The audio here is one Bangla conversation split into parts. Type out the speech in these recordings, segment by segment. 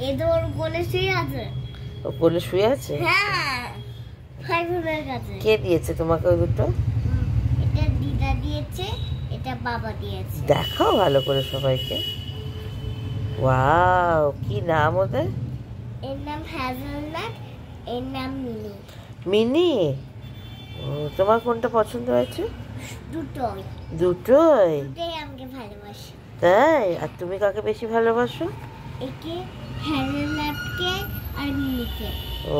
এদোর কোলে শুয়ে আছে। ও কোলে শুয়ে আছে? হ্যাঁ, ফাইভের কাছে। কে দিয়েছে তোমাকে ওই দুটো? এটা দিদা দিয়েছে, এটা বাবা দিয়েছে। দেখাও ভালো করে সবাইকে। ওয়াও, কি নাম ওদের? এর নাম হ্যাজেলনাট, এর নাম মিনি। মিনি? ও, তোমার কোনটা পছন্দ হয়েছে? দুটোই। দুটোই? দুটোই আমাকে ভালোবাসে। তাই? আর তুমি কাকে বেশি ভালোবাসো? একে, হ্যাজেলনাটকে আর মিনিকে। ও,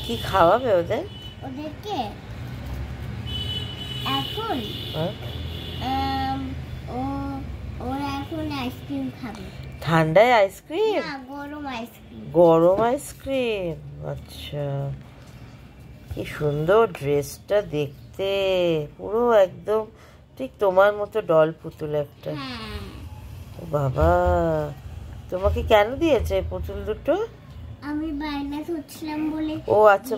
কি খাওয়াবে ওদের? ওদেরকে এখন হ্যাঁ? ওরা এখন আইসক্রিম খাবে। ঠান্ডায় আইসক্রিম? না, গরম আইসক্রিম। গরম আইসক্রিম? আচ্ছা। কি সুন্দর ড্রেসটা দেখতে, পুরো একদম ঠিক তোমার মতো ডল পুতুল একটা। হ্যাঁ। বাবা, তোমাকে কেন দিয়েছে পুতুল দুটো? আমি বায়না ধরছিলাম বলে। ও আচ্ছা।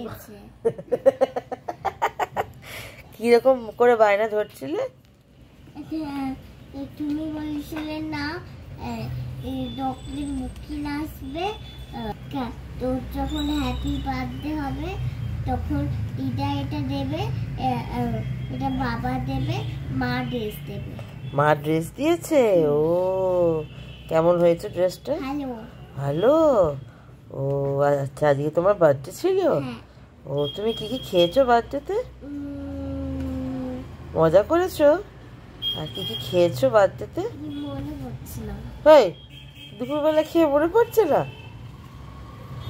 কিরকম করে বায়না ধরছিলে? তুমি বলছিলে না ডক্টরের মুখে আসবে, তোর যখন হ্যাপি বার্থডে হবে তখন দিদা এটা দেবে, এটা বাবা দেবে, মা ড্রেস দেবে। মা ড্রেস দিয়েছে? ও, কেমন হয়েছে ড্রেসটা? ভালো। ভালো? ও আচ্ছা, আজকে তোমার বার্থডে ছিল? ও, তুমি কি কি খেয়েছো বার্থডেতে? মজা করেছো? আর কি কি খেয়েছো বার্থডেতে? মনে পড়ছে না। এই, দুপুরবেলা খেয়ে মনে পড়ছে না?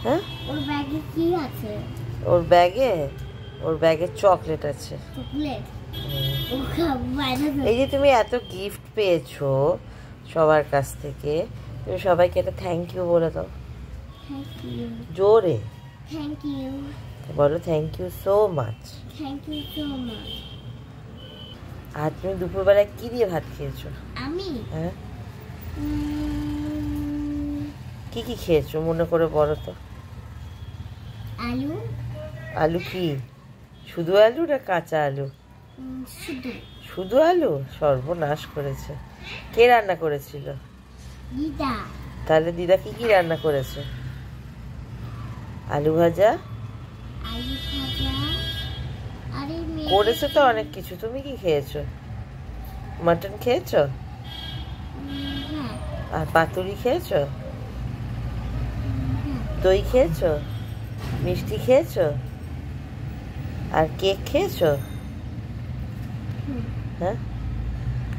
হ্যাঁ? ওর ব্যাগে কি আছে? ওর ব্যাগে চকলেট আছে। চকলেট? এই যে তুমি এত গিফট পেয়েছো সবার কাছ থেকে, তুমি সবাইকে একটা থ্যাংক ইউ বলে দাও। Thank you. জোরে থ্যাংক ইউ। বলো, thank you so much. Thank you so much. আর তুমি দুপুরবেলায় কি দিয়ে ভাত খেয়েছো? আমি? হ্যাঁ, কি কি খেয়েছো মনে করে বলো তো। আলু। আলু কি? শুধু আলু না কাঁচা আলু? শুধু। শুধু আলু? সর্বনাশ করেছে। কে রান্না করেছিল? দিদা। তাহলে দিদা কি কি রান্না করেছে? আলু ভাজা? আলু ভাজা। আরে করেছে তো অনেক কিছু। তুমি কি খেয়েছো? মাটন খেয়েছো? হ্যাঁ। আর পাতুরি খেয়েছো? দই খেয়েছো? মিষ্টি খেয়েছো? আর কেক খেয়েছো? হ্যাঁ।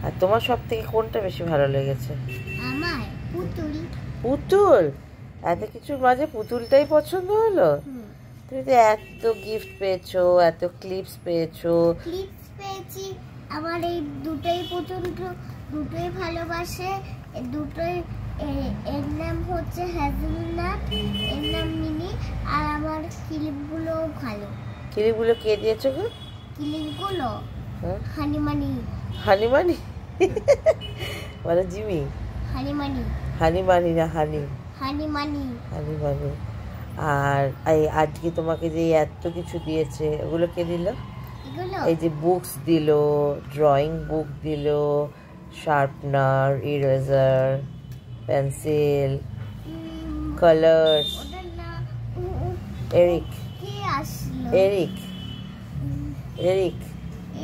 আর তোমার সব থেকে কোনটা বেশি ভালো লেগেছে? আমার পুতুল। পুতুল? এত কিছুর মাঝে পুতুলটাই পছন্দ হলো? তুমি তো এত গিফট পেয়েছো, এত ক্লিপস পেয়েছো। ক্লিপস পেয়েছি। আমার এই দুটোই পছন্দ, দুটোই ভালোবাসে, দুটোই। এর নাম হচ্ছে হ্যাজেলনাট, এর নাম মিনি। আর আমার ক্লিপগুলো ভালো। ক্লিপগুলো কে দিয়েছো গো? ক্লিপগুলো হানিমানি। হানিমানি? বলো জিমি। হানিমানি। হানিমানি না হানি? হানিমানি। হানিমানি। আর এই আজকে তোমাকে যে এত কিছু দিয়েছে ওগুলো কে দিল? এই যে বুকস দিল, ড্রয়িং বুক দিল, sharpener, eraser, pencil, colours. Eric. Eric? Eric?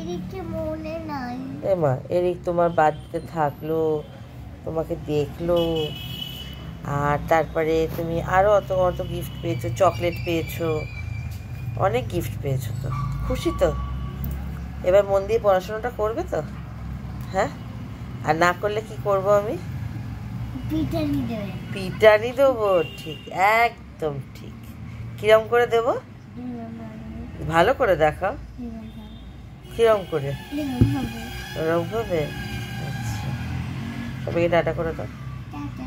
এরিককে মনে নাই। এমা, এরিক তোমার বাড়িতে থাকলো, তোমাকে দেখলো, আর তারপরে তুমি আরো অত অত গিফট পেয়েছো, চকলেট পেয়েছো, অনেক গিফট পেয়েছো। তো খুশি তো? এবার মন দিয়ে পড়াশোনাটা করবে তো? হ্যাঁ? আর না করলে কি করব আমি? পিটানি দেবে। পিটানি দেবো? ঠিক, একদম ঠিক। কিরম করে দেবো? ভালো করে দেখাও। কিরম করে? ওরম ভাবে? আচ্ছা, সবাইকে টাটা করে দাও। টাটা।